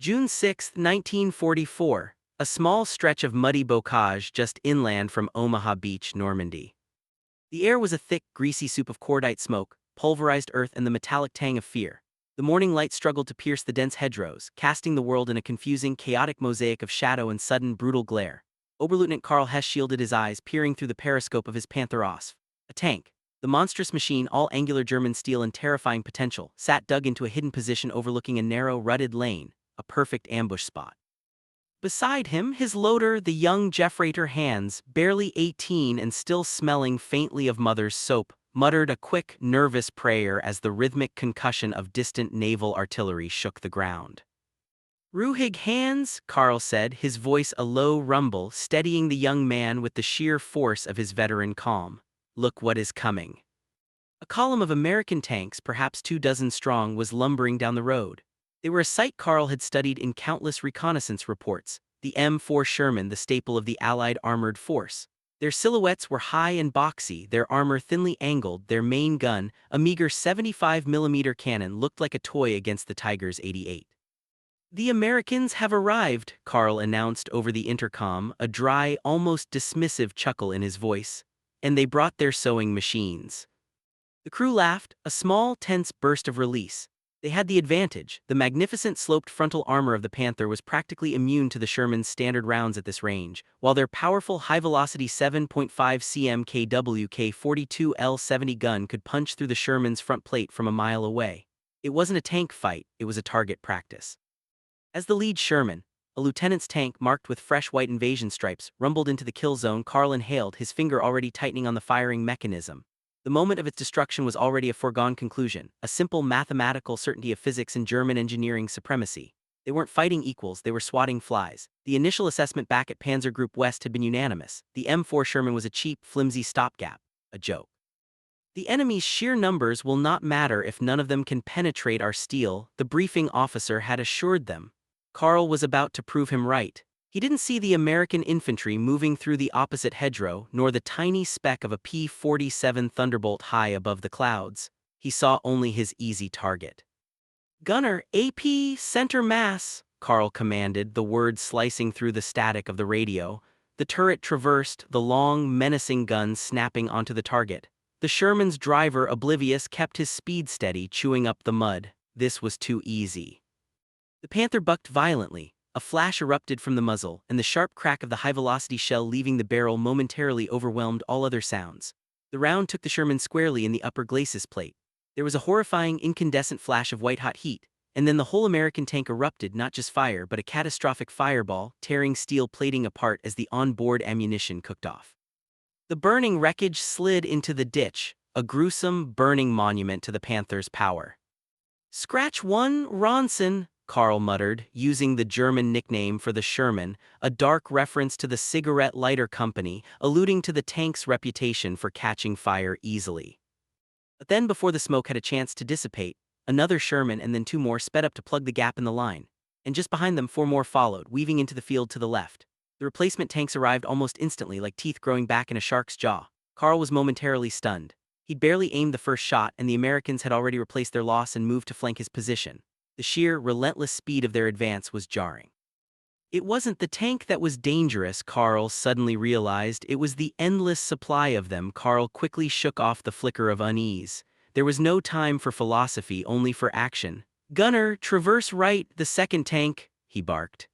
June 6, 1944, a small stretch of muddy bocage just inland from Omaha Beach, Normandy. The air was a thick, greasy soup of cordite smoke, pulverized earth, and the metallic tang of fear. The morning light struggled to pierce the dense hedgerows, casting the world in a confusing, chaotic mosaic of shadow and sudden, brutal glare. Oberleutnant Karl Hess shielded his eyes, peering through the periscope of his Panther OSF. A tank. The monstrous machine, all angular German steel and terrifying potential, sat dug into a hidden position overlooking a narrow, rutted lane, a perfect ambush spot. Beside him, his loader, the young Jeffrater Hans, barely 18 and still smelling faintly of mother's soap, muttered a quick, nervous prayer as the rhythmic concussion of distant naval artillery shook the ground. "Ruhig, Hans," Karl said, his voice a low rumble, steadying the young man with the sheer force of his veteran calm. "Look what is coming." A column of American tanks, perhaps 24 strong, was lumbering down the road. They were a sight Karl had studied in countless reconnaissance reports, the M4 Sherman, the staple of the Allied armored force. Their silhouettes were high and boxy, their armor thinly angled, their main gun, a meager 75mm cannon, looked like a toy against the Tiger's 88. "The Americans have arrived," Karl announced over the intercom, a dry, almost dismissive chuckle in his voice. "And they brought their sewing machines." The crew laughed, a small, tense burst of release. They had the advantage. The magnificent sloped frontal armor of the Panther was practically immune to the Sherman's standard rounds at this range, while their powerful high-velocity 7.5 cm KW K42L70 gun could punch through the Sherman's front plate from a mile away. It wasn't a tank fight, it was a target practice. As the lead Sherman, a lieutenant's tank marked with fresh white invasion stripes, rumbled into the kill zone, Karl inhaled, his finger already tightening on the firing mechanism. The moment of its destruction was already a foregone conclusion, a simple mathematical certainty of physics and German engineering supremacy. They weren't fighting equals, they were swatting flies. The initial assessment back at Panzer Group West had been unanimous. The M4 Sherman was a cheap, flimsy stopgap, a joke. "The enemy's sheer numbers will not matter if none of them can penetrate our steel," the briefing officer had assured them. Karl was about to prove him right. He didn't see the American infantry moving through the opposite hedgerow, nor the tiny speck of a P-47 Thunderbolt high above the clouds. He saw only his easy target. "Gunner, AP, center mass," Karl commanded, the words slicing through the static of the radio. The turret traversed, the long, menacing gun snapping onto the target. The Sherman's driver, oblivious, kept his speed steady, chewing up the mud. This was too easy. The Panther bucked violently. A flash erupted from the muzzle, and the sharp crack of the high-velocity shell leaving the barrel momentarily overwhelmed all other sounds. The round took the Sherman squarely in the upper glacis plate. There was a horrifying, incandescent flash of white-hot heat, and then the whole American tank erupted, not just fire but a catastrophic fireball, tearing steel plating apart as the on-board ammunition cooked off. The burning wreckage slid into the ditch, a gruesome, burning monument to the Panther's power. "Scratch one, Ronson," Karl muttered, using the German nickname for the Sherman, a dark reference to the cigarette lighter company, alluding to the tank's reputation for catching fire easily. But then, before the smoke had a chance to dissipate, another Sherman and then two more sped up to plug the gap in the line, and just behind them 4 more followed, weaving into the field to the left. The replacement tanks arrived almost instantly, like teeth growing back in a shark's jaw. Karl was momentarily stunned. He'd barely aimed the first shot, and the Americans had already replaced their loss and moved to flank his position. The sheer, relentless speed of their advance was jarring. It wasn't the tank that was dangerous, Karl suddenly realized. It was the endless supply of them. Karl quickly shook off the flicker of unease. There was no time for philosophy, only for action. "Gunner, traverse right, the second tank," he barked.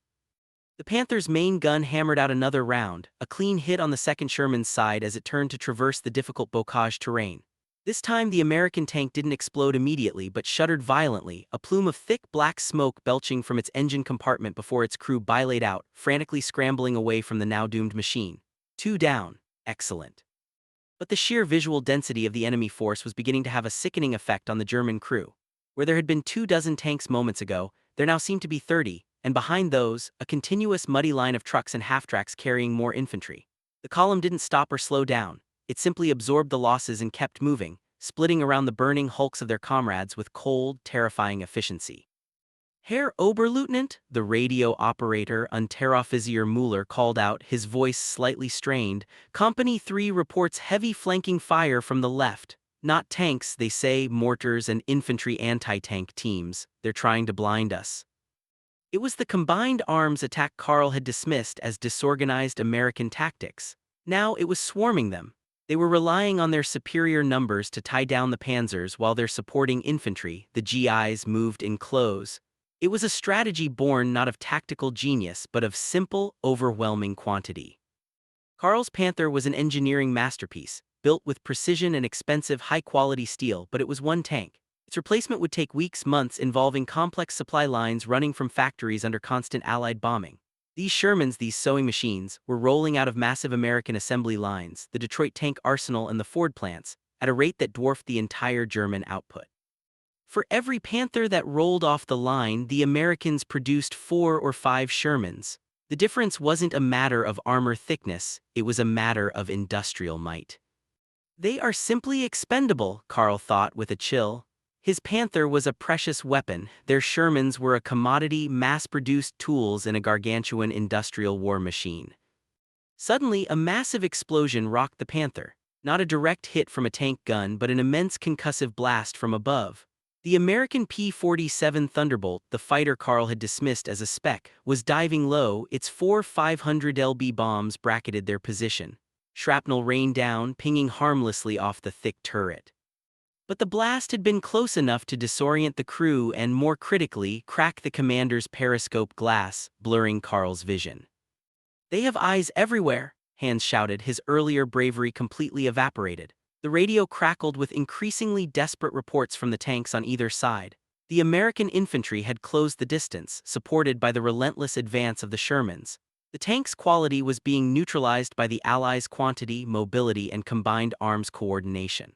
The Panther's main gun hammered out another round, a clean hit on the second Sherman's side as it turned to traverse the difficult bocage terrain. This time the American tank didn't explode immediately but shuddered violently, a plume of thick black smoke belching from its engine compartment before its crew bilayed out, frantically scrambling away from the now-doomed machine. 2 down. Excellent. But the sheer visual density of the enemy force was beginning to have a sickening effect on the German crew. Where there had been 24 tanks moments ago, there now seemed to be 30, and behind those, a continuous muddy line of trucks and half-tracks carrying more infantry. The column didn't stop or slow down. It simply absorbed the losses and kept moving, splitting around the burning hulks of their comrades with cold, terrifying efficiency. "Herr Oberleutnant," the radio operator, Unteroffizier Müller, called out, his voice slightly strained. "Company 3 reports heavy flanking fire from the left. Not tanks, they say, mortars and infantry anti-tank teams. They're trying to blind us." It was the combined arms attack Karl had dismissed as disorganized American tactics. Now it was swarming them. They were relying on their superior numbers to tie down the panzers while their supporting infantry, the GIs, moved in close. It was a strategy born not of tactical genius but of simple, overwhelming quantity. Karl's Panther was an engineering masterpiece, built with precision and expensive high-quality steel, but it was one tank. Its replacement would take weeks, months, involving complex supply lines running from factories under constant Allied bombing. These Shermans, these sewing machines, were rolling out of massive American assembly lines, the Detroit tank arsenal and the Ford plants, at a rate that dwarfed the entire German output. For every Panther that rolled off the line, the Americans produced 4 or 5 Shermans. The difference wasn't a matter of armor thickness, it was a matter of industrial might. They are simply expendable, Karl thought with a chill. His Panther was a precious weapon, their Shermans were a commodity, mass-produced tools in a gargantuan industrial war machine. Suddenly, a massive explosion rocked the Panther. Not a direct hit from a tank gun but an immense concussive blast from above. The American P-47 Thunderbolt, the fighter Karl had dismissed as a speck, was diving low, its 4 500lb bombs bracketed their position. Shrapnel rained down, pinging harmlessly off the thick turret. But the blast had been close enough to disorient the crew and, more critically, crack the commander's periscope glass, blurring Karl's vision. "They have eyes everywhere," Hans shouted, his earlier bravery completely evaporated. The radio crackled with increasingly desperate reports from the tanks on either side. The American infantry had closed the distance, supported by the relentless advance of the Shermans. The tank's quality was being neutralized by the Allies' quantity, mobility, and combined arms coordination.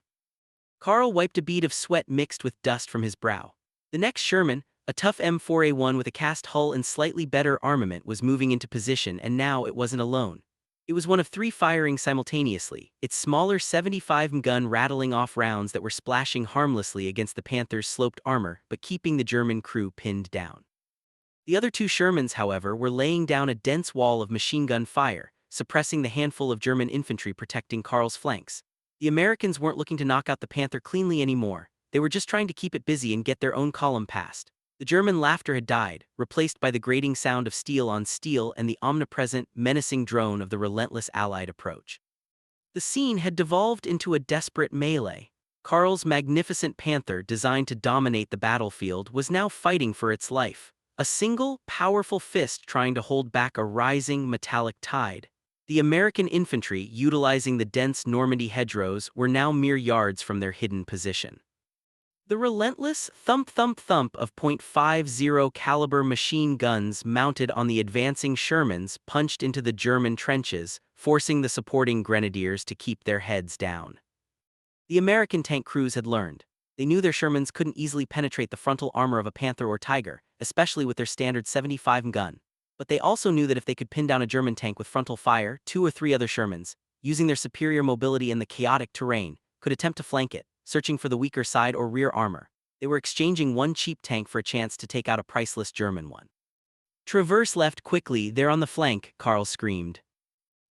Karl wiped a bead of sweat mixed with dust from his brow. The next Sherman, a tough M4A1 with a cast hull and slightly better armament, was moving into position, and now it wasn't alone. It was one of 3 firing simultaneously, its smaller 75mm gun rattling off rounds that were splashing harmlessly against the Panther's sloped armor but keeping the German crew pinned down. The other 2 Shermans, however, were laying down a dense wall of machine gun fire, suppressing the handful of German infantry protecting Karl's flanks. The Americans weren't looking to knock out the Panther cleanly anymore, they were just trying to keep it busy and get their own column past. The German laughter had died, replaced by the grating sound of steel on steel and the omnipresent, menacing drone of the relentless Allied approach. The scene had devolved into a desperate melee. Karl's magnificent Panther, designed to dominate the battlefield, was now fighting for its life. A single, powerful fist trying to hold back a rising, metallic tide. The American infantry, utilizing the dense Normandy hedgerows, were now mere yards from their hidden position. The relentless thump-thump-thump of .50 caliber machine guns mounted on the advancing Shermans punched into the German trenches, forcing the supporting grenadiers to keep their heads down. The American tank crews had learned. They knew their Shermans couldn't easily penetrate the frontal armor of a Panther or Tiger, especially with their standard 75mm gun. But they also knew that if they could pin down a German tank with frontal fire, 2 or 3 other Shermans, using their superior mobility in the chaotic terrain, could attempt to flank it, searching for the weaker side or rear armor. They were exchanging one cheap tank for a chance to take out a priceless German one. "Traverse left quickly, there on the flank," Karl screamed.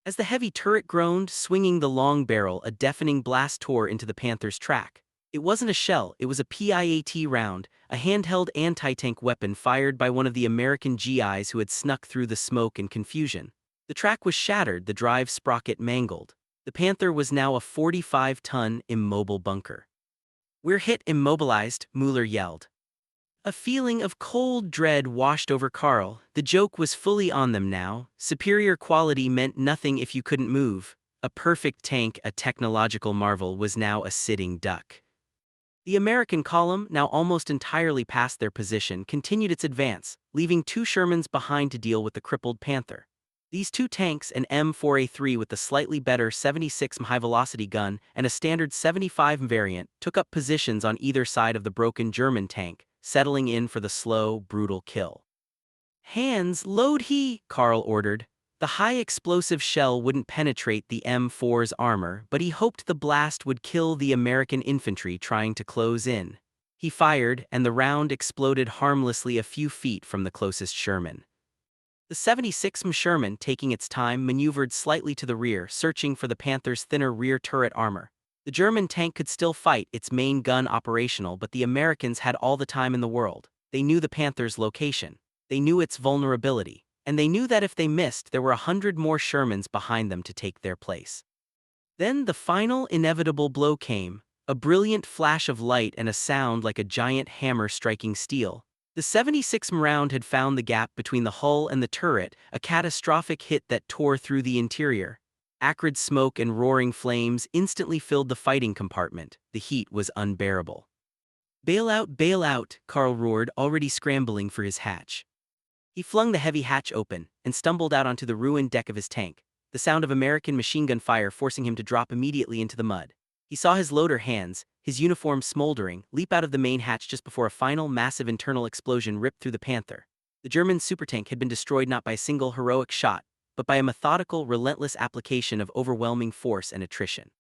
As the heavy turret groaned, swinging the long barrel, a deafening blast tore into the Panther's track. It wasn't a shell, it was a PIAT round, a handheld anti-tank weapon fired by one of the American GIs who had snuck through the smoke and confusion. The track was shattered, the drive sprocket mangled. The Panther was now a 45-ton, immobile bunker. "We're hit, immobilized," Mueller yelled. A feeling of cold dread washed over Karl. The joke was fully on them now. Superior quality meant nothing if you couldn't move. A perfect tank, a technological marvel, was now a sitting duck. The American column, now almost entirely past their position, continued its advance, leaving 2 Shermans behind to deal with the crippled Panther. These 2 tanks, an M4A3 with the slightly better 76mm high-velocity gun and a standard 75mm variant, took up positions on either side of the broken German tank, settling in for the slow, brutal kill. "Hands, load he," Karl ordered. The high-explosive shell wouldn't penetrate the M4's armor, but he hoped the blast would kill the American infantry trying to close in. He fired, and the round exploded harmlessly a few feet from the closest Sherman. The 76mm Sherman, taking its time, maneuvered slightly to the rear, searching for the Panther's thinner rear turret armor. The German tank could still fight, its main gun operational, but the Americans had all the time in the world. They knew the Panther's location. They knew its vulnerability, and they knew that if they missed, there were 100 more Shermans behind them to take their place. Then the final inevitable blow came, a brilliant flash of light and a sound like a giant hammer striking steel. The 76th round had found the gap between the hull and the turret, a catastrophic hit that tore through the interior. Acrid smoke and roaring flames instantly filled the fighting compartment. The heat was unbearable. Bail out, Carl roared, already scrambling for his hatch. He flung the heavy hatch open and stumbled out onto the ruined deck of his tank, the sound of American machine gun fire forcing him to drop immediately into the mud. He saw his loader hands, his uniform smoldering, leap out of the main hatch just before a final massive internal explosion ripped through the Panther. The German supertank had been destroyed not by a single heroic shot, but by a methodical, relentless application of overwhelming force and attrition.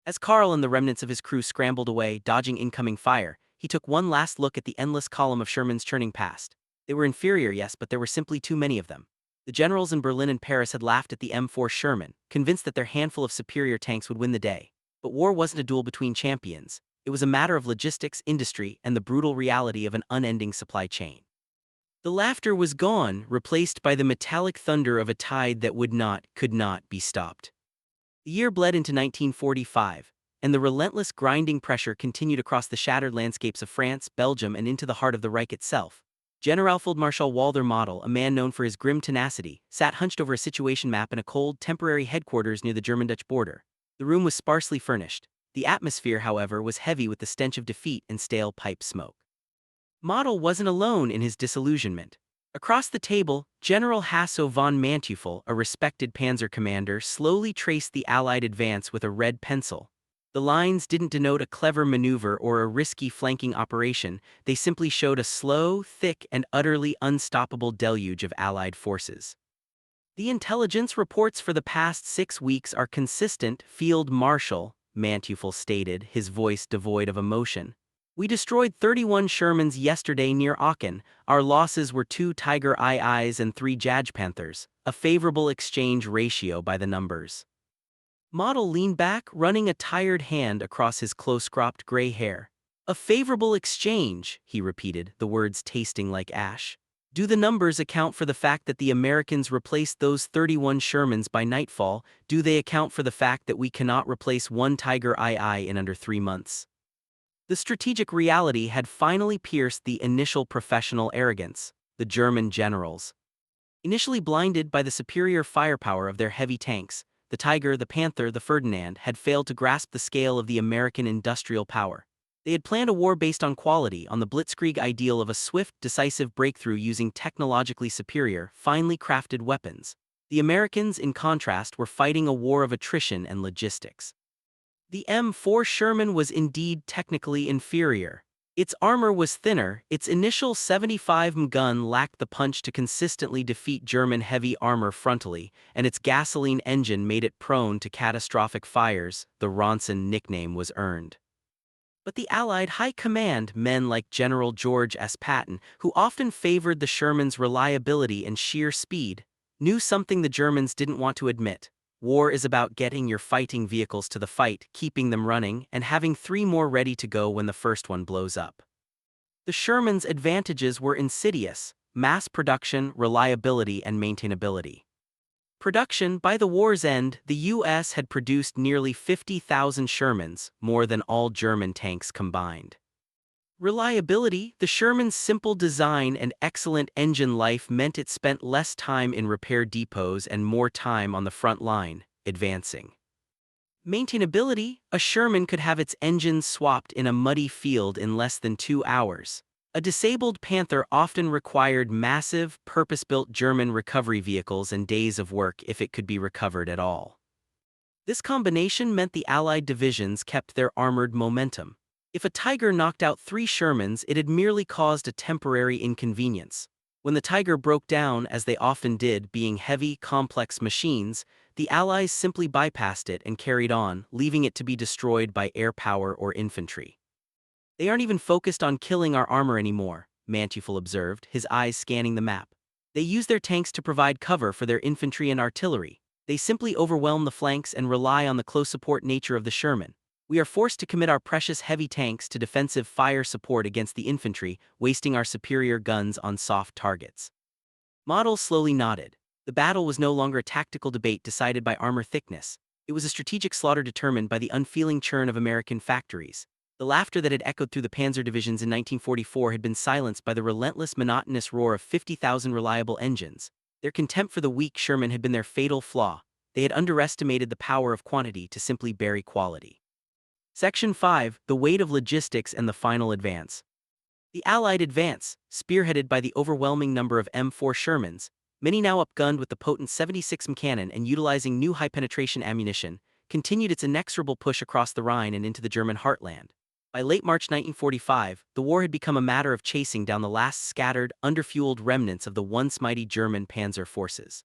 As Carl and the remnants of his crew scrambled away, dodging incoming fire, he took one last look at the endless column of Shermans churning past. They were inferior, yes, but there were simply too many of them. The generals in Berlin and Paris had laughed at the M4 Sherman, convinced that their handful of superior tanks would win the day. But war wasn't a duel between champions. It was a matter of logistics, industry, and the brutal reality of an unending supply chain. The laughter was gone, replaced by the metallic thunder of a tide that could not be stopped. The year bled into 1945, and the relentless grinding pressure continued across the shattered landscapes of France, Belgium, and into the heart of the Reich itself. Generalfeldmarschall Walter Model, a man known for his grim tenacity, sat hunched over a situation map in a cold, temporary headquarters near the German-Dutch border. The room was sparsely furnished. The atmosphere, however, was heavy with the stench of defeat and stale pipe smoke. Model wasn't alone in his disillusionment. Across the table, General Hasso von Manteuffel, a respected Panzer commander, slowly traced the Allied advance with a red pencil. The lines didn't denote a clever maneuver or a risky flanking operation, they simply showed a slow, thick, and utterly unstoppable deluge of Allied forces. The intelligence reports for the past 6 weeks are consistent, Field Marshal, Manteuffel stated, his voice devoid of emotion. We destroyed 31 Shermans yesterday near Aachen. Our losses were 2 Tiger IIs and 3 Panthers, a favorable exchange ratio by the numbers. Model leaned back, running a tired hand across his close-cropped gray hair. A favorable exchange, he repeated, the words tasting like ash. Do the numbers account for the fact that the Americans replaced those 31 Shermans by nightfall? Do they account for the fact that we cannot replace 1 Tiger II in under 3 months? The strategic reality had finally pierced the initial professional arrogance. The German generals, initially blinded by the superior firepower of their heavy tanks, the Tiger, the Panther, the Ferdinand, had failed to grasp the scale of the American industrial power. They had planned a war based on quality, on the blitzkrieg ideal of a swift, decisive breakthrough using technologically superior, finely crafted weapons. The Americans, in contrast, were fighting a war of attrition and logistics. The M4 Sherman was indeed technically inferior. Its armor was thinner, its initial 75 gun lacked the punch to consistently defeat German heavy armor frontally, and its gasoline engine made it prone to catastrophic fires. The Ronson nickname was earned. But the Allied High Command, men like General George S. Patton, who often favored the Sherman's reliability and sheer speed, knew something the Germans didn't want to admit. War is about getting your fighting vehicles to the fight, keeping them running, and having 3 more ready to go when the first one blows up. The Sherman's advantages were insidious: mass production, reliability, and maintainability. Production: by the war's end, the U.S. had produced nearly 50,000 Shermans, more than all German tanks combined. Reliability: the Sherman's simple design and excellent engine life meant it spent less time in repair depots and more time on the front line, advancing. Maintainability: a Sherman could have its engines swapped in a muddy field in less than 2 hours. A disabled Panther often required massive, purpose-built German recovery vehicles and days of work if it could be recovered at all. This combination meant the Allied divisions kept their armored momentum. If a Tiger knocked out 3 Shermans, it had merely caused a temporary inconvenience. When the Tiger broke down, as they often did, being heavy, complex machines, the Allies simply bypassed it and carried on, leaving it to be destroyed by air power or infantry. They aren't even focused on killing our armor anymore, Manteuffel observed, his eyes scanning the map. They use their tanks to provide cover for their infantry and artillery. They simply overwhelm the flanks and rely on the close support nature of the Sherman. We are forced to commit our precious heavy tanks to defensive fire support against the infantry, wasting our superior guns on soft targets. Model slowly nodded. The battle was no longer a tactical debate decided by armor thickness. It was a strategic slaughter determined by the unfeeling churn of American factories. The laughter that had echoed through the Panzer divisions in 1944 had been silenced by the relentless, monotonous roar of 50,000 reliable engines. Their contempt for the weak Sherman had been their fatal flaw. They had underestimated the power of quantity to simply bury quality. Section 5, The Weight of Logistics and the Final Advance. The Allied advance, spearheaded by the overwhelming number of M4 Shermans, many now upgunned with the potent 76mm cannon and utilizing new high-penetration ammunition, continued its inexorable push across the Rhine and into the German heartland. By late March 1945, the war had become a matter of chasing down the last scattered, underfueled remnants of the once mighty German Panzer forces.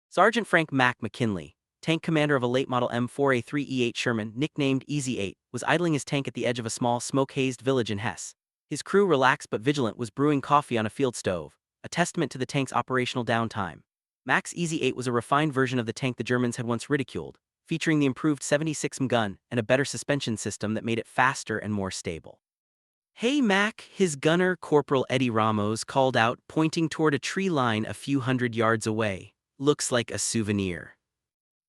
Sergeant Frank Mack McKinley, tank commander of a late-model M4A3 E8 Sherman, nicknamed Easy 8, was idling his tank at the edge of a small, smoke-hazed village in Hesse. His crew, relaxed but vigilant, was brewing coffee on a field stove, a testament to the tank's operational downtime. Mack's Easy 8 was a refined version of the tank the Germans had once ridiculed, featuring the improved 76mm gun and a better suspension system that made it faster and more stable. "Hey Mac," his gunner, Corporal Eddie Ramos, called out, pointing toward a tree line a few hundred yards away. "Looks like a souvenir."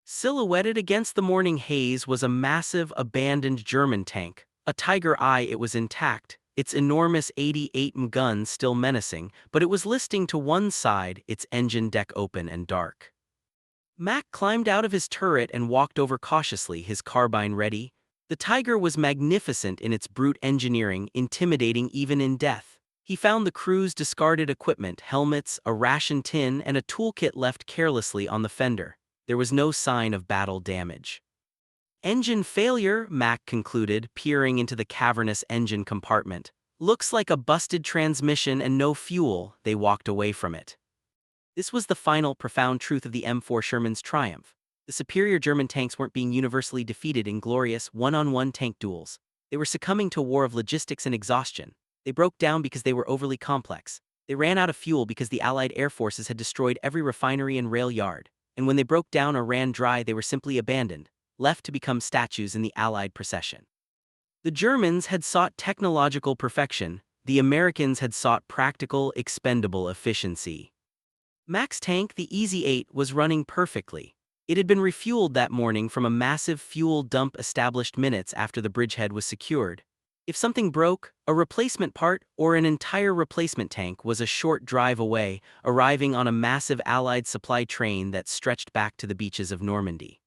Silhouetted against the morning haze was a massive, abandoned German tank. A Tiger II. It was intact, its enormous 88mm gun still menacing, but it was listing to one side, its engine deck open and dark. Mac climbed out of his turret and walked over cautiously, his carbine ready. The Tiger was magnificent in its brute engineering, intimidating even in death. He found the crew's discarded equipment, helmets, a ration tin, and a toolkit left carelessly on the fender. There was no sign of battle damage. "Engine failure," Mac concluded, peering into the cavernous engine compartment. "Looks like a busted transmission and no fuel." They walked away from it. This was the final, profound truth of the M4 Sherman's triumph. The superior German tanks weren't being universally defeated in glorious, one-on-one tank duels. They were succumbing to a war of logistics and exhaustion. They broke down because they were overly complex. They ran out of fuel because the Allied air forces had destroyed every refinery and rail yard. And when they broke down or ran dry, they were simply abandoned, left to become statues in the Allied procession. The Germans had sought technological perfection. The Americans had sought practical, expendable efficiency. Mac's tank, the Easy 8, was running perfectly. It had been refueled that morning from a massive fuel dump established minutes after the bridgehead was secured. If something broke, a replacement part or an entire replacement tank was a short drive away, arriving on a massive Allied supply train that stretched back to the beaches of Normandy.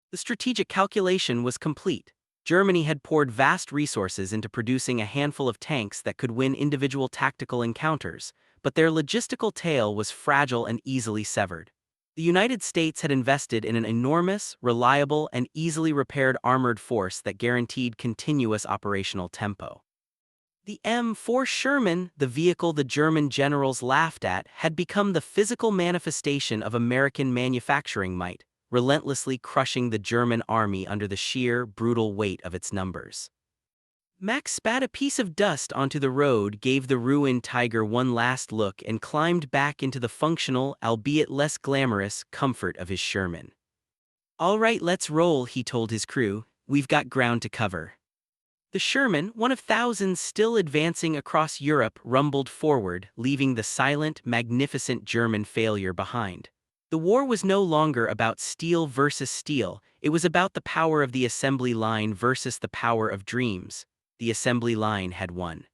The strategic calculation was complete. Germany had poured vast resources into producing a handful of tanks that could win individual tactical encounters, but their logistical tail was fragile and easily severed. The United States had invested in an enormous, reliable, and easily repaired armored force that guaranteed continuous operational tempo. The M4 Sherman, the vehicle the German generals laughed at, had become the physical manifestation of American manufacturing might, relentlessly crushing the German army under the sheer, brutal weight of its numbers. Mac spat a piece of dust onto the road, gave the ruined Tiger one last look, and climbed back into the functional, albeit less glamorous, comfort of his Sherman. "All right, let's roll," he told his crew. "We've got ground to cover." The Sherman, one of thousands still advancing across Europe, rumbled forward, leaving the silent, magnificent German failure behind. The war was no longer about steel versus steel. It was about the power of the assembly line versus the power of dreams. The assembly line had won.